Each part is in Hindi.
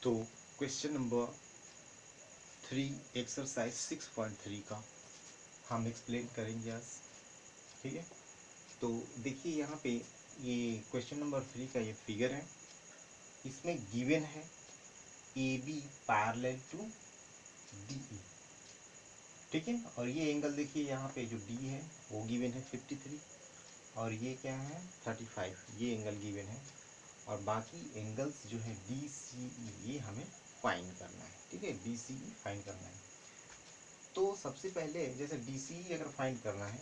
तो क्वेश्चन नंबर 3 एक्सरसाइज 6.3 का हम एक्सप्लेन करेंगे आज। ठीक है, तो देखिए यहाँ पे ये क्वेश्चन नंबर 3 का ये फिगर है। इसमें गिवन है A B parallel to D E. ठीक है, और ये एंगल देखिए यहाँ पे जो डी है वो गिवन है 53 और ये क्या है 35, ये एंगल गिवन है। और बाकी एंगल्स जो है डी सी ई ये हमें फाइंड करना है। ठीक है, डी सी ई फाइंड करना है। तो सबसे पहले जैसे डी सी ई अगर फाइंड करना है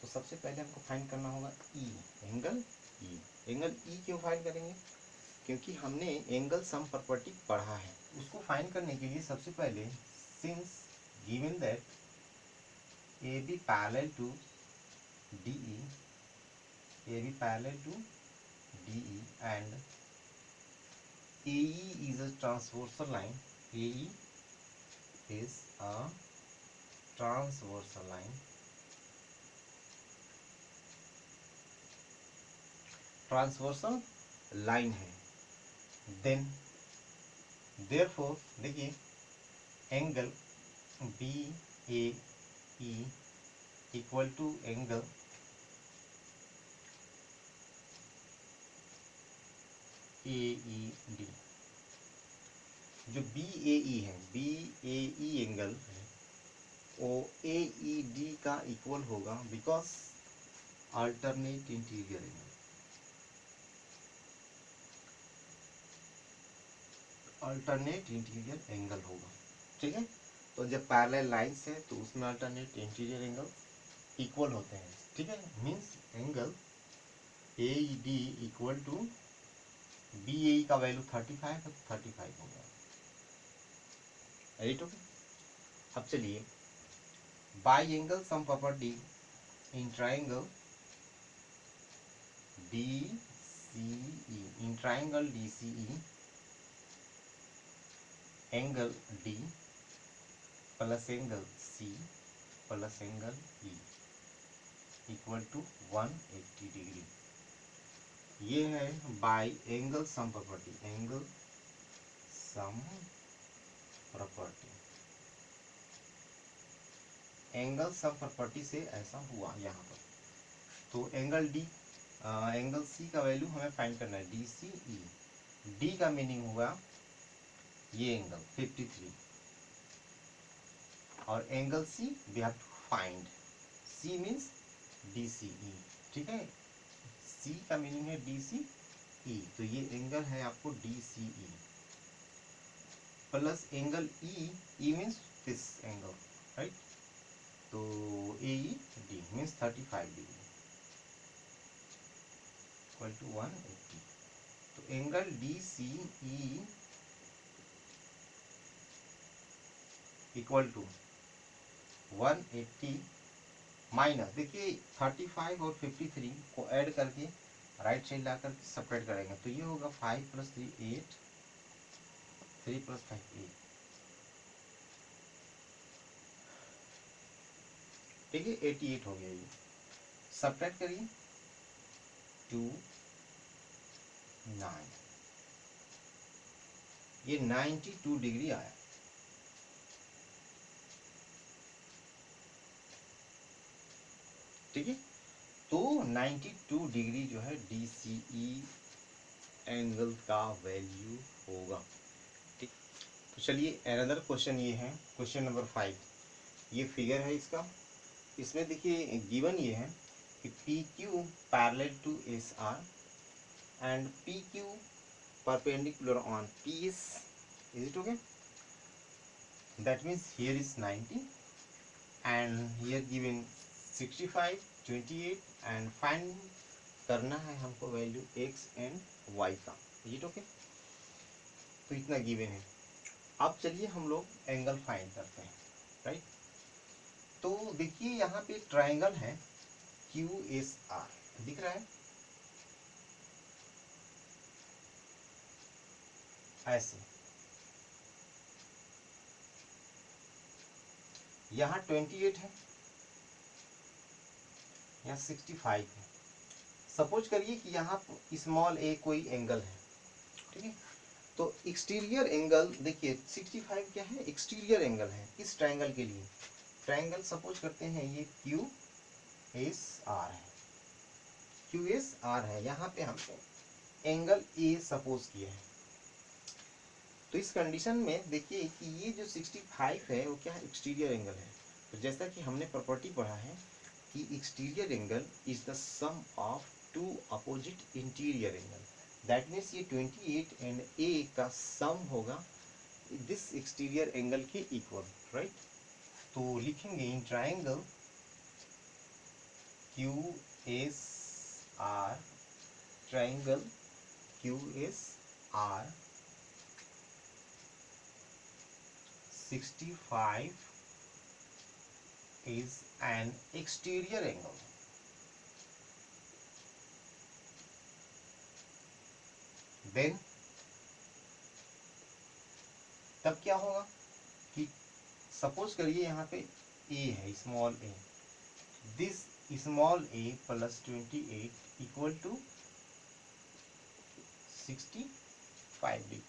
तो सबसे पहले हमको फाइंड करना होगा ई, एंगल ई। एंगल ई क्यों फाइंड करेंगे? क्योंकि हमने एंगल सम प्रॉपर्टी पढ़ा है। उसको फाइंड करने के लिए सबसे पहले since given that A B parallel to D E, A B parallel to D E and AE is a transversal line. AE is a transversal line. Transversal line है। देन देयरफॉर देखिए angle B A E equal to angle A E D. जो बी ए ई है, बी ए ई एंगल है वो ए ई डी का इक्वल होगा because alternate interior angle, alternate interior angle होगा। ठीक है, तो जब पैरेलल लाइंस है तो उसमें अल्टरनेट इंटीरियर एंगल इक्वल होते हैं। ठीक है, means angle A D equal to B A का वैल्यू 35 है तो 35 हो गया। Right, okay. अब चलिए by angle sum property in triangle D C E, in triangle D C E angle D plus angle C plus angle E equal to 180 degree. ये है by angle sum property, angle sum property. Angle sum property से ऐसा हुआ यहाँ पर। तो एंगल डी, एंगल सी का वैल्यू हमें फाइंड करना है, डी सी ई। डी का मीनिंग हुआ ये एंगल 53 और angle C we have to find, C means D C E. ठीक है, सी का मीनिंग है डी सी ई, तो ये एंगल है आपको D C E plus angle E, E means this angle, right. तो A E D means 35 degree equal to 180। तो angle D C E equal to 180 minus, देखिए 35 और 53 को ऐड करके राइट साइड ला करके सेपरेट करेंगे तो ये होगा 5 + 3 8, 3 + 5 8। ठीक है, 88 हो गया। ये सब्ट्रैक्ट करिए 2 9, ये 92 डिग्री आया। ठीक है, तो 92 डिग्री जो है DCE एंगल का वैल्यू होगा। ठीक, तो चलिए अनदर क्वेश्चन ये है, क्वेश्चन नंबर 5। ये फिगर है इसका। इसमें देखिए गिवन ये है कि PQ parallel to SR and PQ perpendicular on PS. Is it okay? That means here is 90 and here given 65, 28 and find करना है हमको वैल्यू x and y का। Is it okay? तो इतना गिवन है। अब चलिए हम लोग एंगल फाइंड करते हैं, राइट। तो देखिए यहाँ पे ट्राइंगल है QSR, दिख रहा है ऐसे। यहाँ 28 है, यहाँ 65 है। सपोज करिए कि यहाँ स्मॉल ए कोई एंगल है। ठीक है, तो एक्सटीरियर एंगल देखिए 65 क्या है, एक्सटीरियर एंगल है इस ट्रायंगल के लिए। ट्रायंगल सपोज करते हैं ये क्यू एस आर है, क्यू एस आर है, यहाँ पे हमने एंगल ए सपोज किया है। तो इस कंडीशन में देखिए कि ये जो 65 है वो क्या है, एक्सटीरियर एंगल है। तो जैसा कि हमने प्रॉपर्टी पढ़ा है कि exterior angle is the sum of two opposite interior angle, that means ये 28 एंड ए का सम होगा दिस एक्सटीरियर एंगल के इक्वल, राइट। तो लिखेंगे in triangle Q S R, triangle Q S R 65 is an exterior angle. Then तब क्या होगा कि सपोज करिए यहाँ पे a है, small a, this small a plus 28 equal to 65 degree.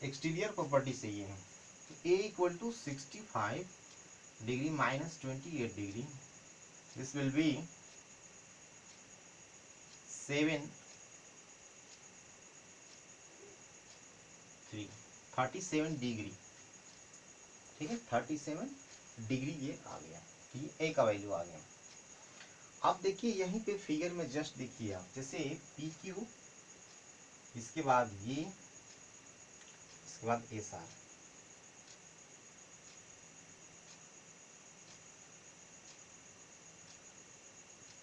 Exterior property से ये है a equal to 65 degree minus 28 degree, this will be 37 degree, ठीक है, 37 डिग्री ये आ गया, ये ए का वैल्यू आ गया। अब देखिए यहीं पे फिगर में जस्ट देखिए आप, जैसे पी क्यू, इसके बाद ये, इसके बाद एस आर,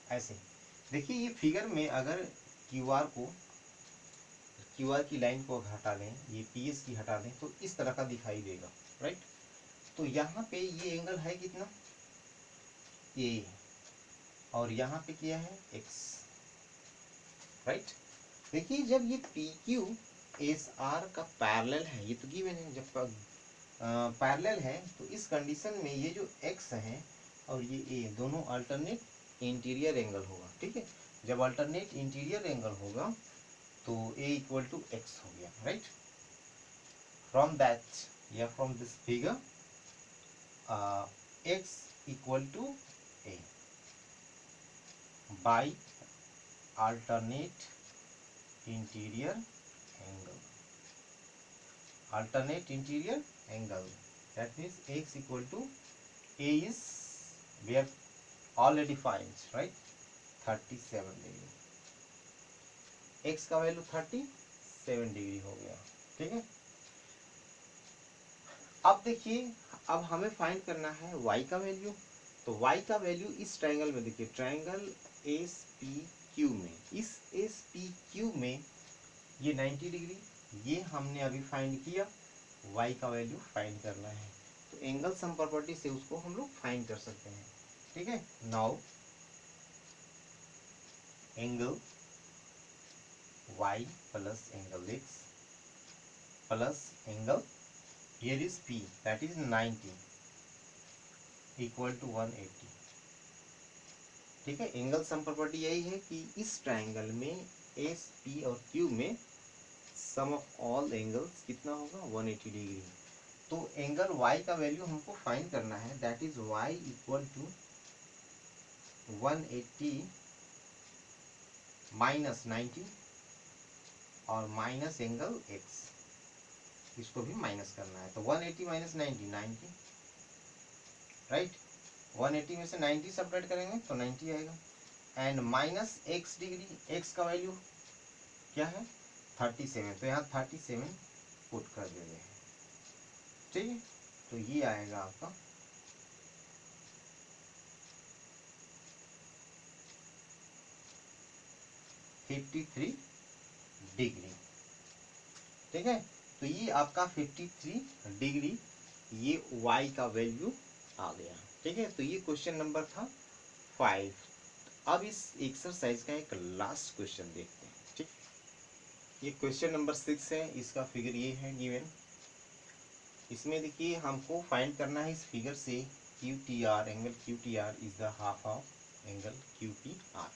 ऐसे देखिए ये फिगर में अगर क्यू आर को, क्यू आर की लाइन को हटा दें, ये पी एस की हटा दें, तो इस तरह का दिखाई देगा, राइट। तो यहाँ पे ये एंगल है कितना, ए, और यहाँ पे क्या है, एक्स, राइट। देखिए जब ये पी क्यू एस आर का पैरेलल है, ये तो गिवन है, जब पैरेलल है तो इस कंडीशन में ये जो एक्स है और ये ए दोनों अल्टरनेट इंटीरियर एंगल होगा, ठीक है। जब अल्टरनेट इंटीरियर एंगल होगा तो ए इक्वल टू एक्स हो गया, राइट। फ्रॉम दैट या from this figure x equal to A by alternate interior angle, alternate interior angle, that means x equal to a is we have already find, right, 37 degree, x का वैल्यू 37 डिग्री हो गया, ठीक है। अब देखिए अब हमें फाइंड करना है y का वैल्यू। तो y का वैल्यू इस ट्रायंगल में देखिए, ट्रायंगल एस पी क्यू में, इस एस पी क्यू में ये 90 डिग्री, ये हमने अभी फाइंड किया, y का वैल्यू फाइंड करना है। तो एंगल सम प्रॉपर्टी से उसको हम लोग फाइंड कर सकते हैं, ठीक है। Now angle y plus angle x plus angle here is p, that is 90 equal to 180, ठीक है। एंगल सम प्रॉपर्टी यही है कि इस ट्रायंगल में एस पी और क्यू में सम ऑफ ऑल एंगल्स कितना होगा, 180 डिग्री। तो एंगल y का वैल्यू हमको फाइंड करना है, that is y equal to 180 minus 90 और माइनस एंगल x, इसको भी माइनस करना है। तो 180 माइनस 90 90, राइट। 180 में से 90 सब्ट्रैक्ट करेंगे तो 90 आएगा, and minus x degree, x का वैल्यू क्या है 37, तो यहाँ 37 पुट कर देते हैं, ठीक है। तो ये आएगा आपका 53 डिग्री, ठीक है। तो ये आपका 53 डिग्री ये y का वैल्यू आ गया, ठीक है। तो ये क्वेश्चन नंबर था 5। अब इस एक्सरसाइज का एक लास्ट क्वेश्चन देखते हैं, ठीक। ये क्वेश्चन नंबर 6 है, इसका फिगर ये है गिवन। इसमें देखिए हमको फाइंड करना है इस फिगर से Q T are, angle Q T are is the half of angle Q P are.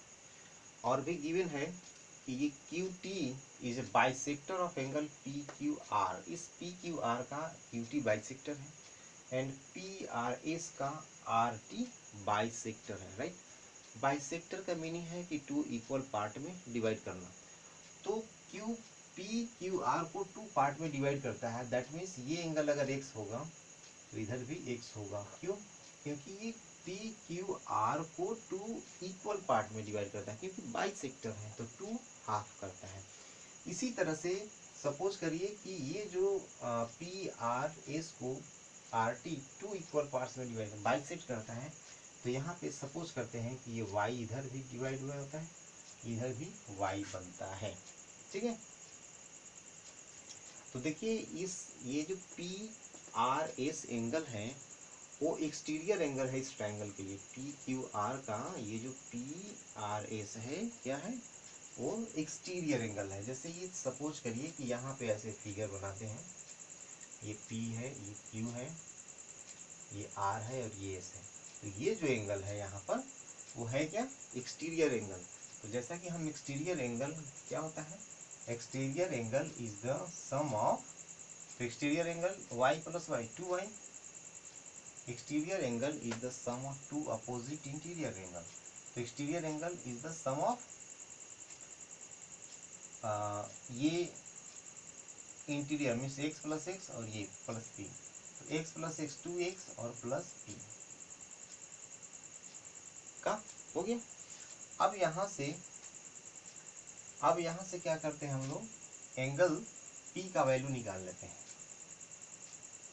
और भी गिवन है कि ये Q T is a bisector of angle P Q R. इस पी क्यू आर का क्यू टी बाइसेक्टर है एंड पी आर एस का आर टी बाइसेक्टर है, राइट। बाइसेक्टर का मीनिंग है कि टू इक्वल पार्ट में डिवाइड करना। तो क्यू पी क्यू आर को टू पार्ट में डिवाइड करता है, दैट मीन्स ये एंगल अगर एक्स होगा तो इधर भी एक्स होगा। क्यों? क्योंकि ये पी क्यू आर को टू इक्वल पार्ट में डिवाइड करता है, क्योंकि बाइसेक्टर है तो टू हाफ करता है। इसी तरह से सपोज करिए कि ये जो पी आर एस को R T two equal parts में डिवाइड बाइसेक्ट करता है, तो यहाँ पे सपोज करते हैं कि ये y इधर भी डिवाइड हुआ होता है, इधर भी y बनता है, ठीक है। तो देखिए इस ये जो पी आर एस एंगल है वो एक्सटीरियर एंगल है इस ट्रायंगल के लिए। पी क्यू आर का ये जो पी आर एस है क्या है, वो एक्सटीरियर एंगल है। जैसे ये सपोज करिए कि यहाँ पे ऐसे फिगर बनाते हैं, ये P है, ये Q है, ये R है और ये S है। तो ये जो एंगल है यहाँ पर वो है क्या, एक्सटीरियर एंगल। तो जैसा कि हम एक्सटीरियर एंगल क्या होता है, exterior angle is the sum of, तो exterior angle y plus Y 2y, exterior angle is the sum of two opposite interior angle. तो exterior angle is the sum of ये interior means X plus X और ये प्लस पी, तो एक्स प्लस एक्स 2x और प्लस पी का हो गया। अब यहाँ से क्या करते हैं हम लोग, एंगल पी का वैल्यू निकाल लेते हैं,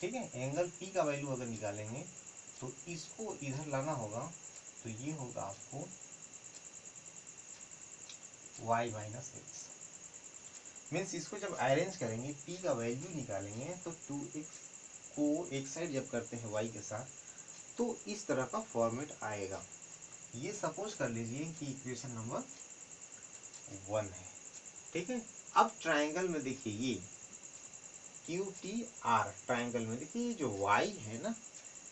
ठीक है। एंगल पी का वैल्यू अगर निकालेंगे तो इसको इधर लाना होगा, तो ये होगा आपको y माइनस एक्स। मीन्स इसको जब अरेंज करेंगे p का वैल्यू निकालेंगे तो 2x को एक साइड जब करते हैं y के साथ तो इस तरह का फॉर्मेट आएगा। ये सपोज कर लीजिए कि इक्वेशन नंबर 1 है, ठीक है। अब ट्रायंगल में देखिए ये क्यू टी आर ट्रायंगल में देखिए ये जो y है ना,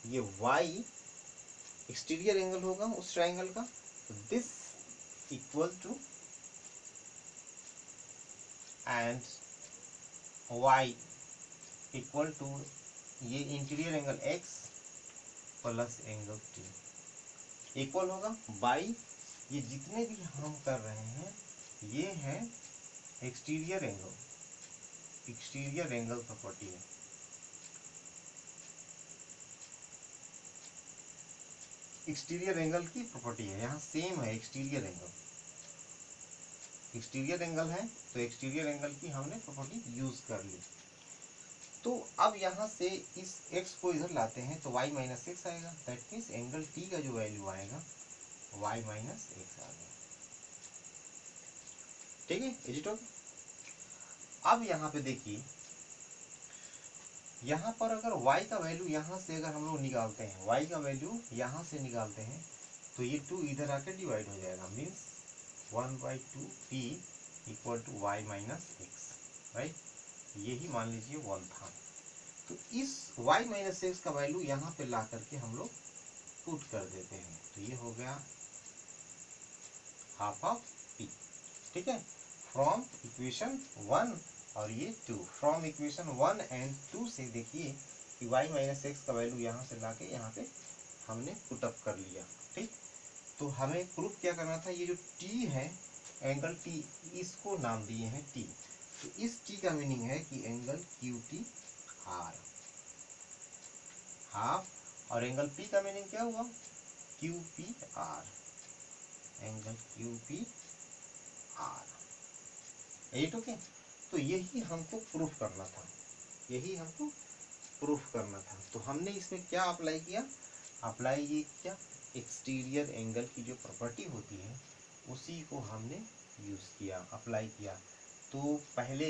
ये y एक्सटीरियर एंगल होगा उस ट्रायंगल का, तो this equal to and y equal to ये interior angle x plus angle t equal होगा बाई ये जितने भी हम कर रहे हैं ये है एक्सटीरियर एंगल प्रॉपर्टी है। एक्सटीरियर एंगल की प्रॉपर्टी है, यहाँ सेम है एक्सटीरियर एंगल है तो एक्सटीरियर एंगल की हमने प्रॉपर्टी यूज कर ली। तो अब यहाँ से इस x को इधर लाते हैं तो y माइनस एक्स आएगा, दैट मीन्स एंगल t का जो वैल्यू आएगा y माइनस एक्स आ गया, ठीक है। Is it okay? अब यहाँ पे देखिए, यहाँ पर अगर y का वैल्यू यहाँ से अगर हम लोग निकालते हैं, y का वैल्यू यहाँ से निकालते हैं तो ये 2 इधर आकर डिवाइड हो जाएगा, means 1/2 p equal to y minus x, right. यही मान लीजिए 1 था। तो इस y माइनस एक्स का वैल्यू यहाँ पे ला करके हम लोग पुट कर देते हैं, तो ये हो गया हाफ ऑफ p, ठीक है। फ्रॉम इक्वेशन 1 और ये 2, फ्रॉम इक्वेशन 1 एंड 2 से देखिए कि y माइनस एक्स का वैल्यू यहाँ से ला के यहाँ पे हमने पुटअप कर लिया, ठीक। तो हमें प्रूफ क्या करना था, ये जो t है एंगल t इसको नाम दिए हैं t, तो इस t का मीनिंग है कि angle Q T R half, और एंगल p का मीनिंग क्या हुआ, Q P R, angle Q P R, at okay. तो यही हमको प्रूफ करना था, तो हमने इसमें क्या अप्लाई किया, अप्लाई ये क्या, एक्सटीरियर एंगल की जो प्रॉपर्टी होती है उसी को हमने यूज़ किया, अप्लाई किया। तो पहले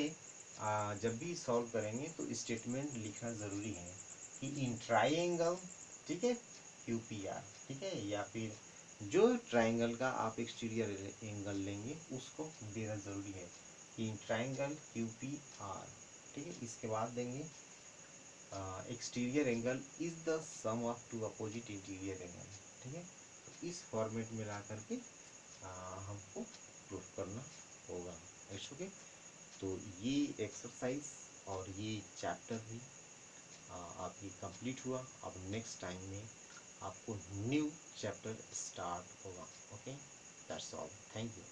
जब भी सॉल्व करेंगे तो स्टेटमेंट लिखना ज़रूरी है कि इन ट्राइंगल, ठीक है, क्यू पी आर, ठीक है, या फिर जो ट्राइंगल का आप एक्सटीरियर एंगल लेंगे उसको देना ज़रूरी है कि in triangle Q P R, ठीक है। इसके बाद देंगे exterior angle is the sum of two opposite interior angle, ठीक है। तो इस फॉर्मेट में ला करके हमको प्रूफ करना होगा। It's okay. तो ये एक्सरसाइज और ये चैप्टर भी आपकी कंप्लीट हुआ। अब नेक्स्ट टाइम में आपको न्यू चैप्टर स्टार्ट होगा। Okay, that's all, thank you.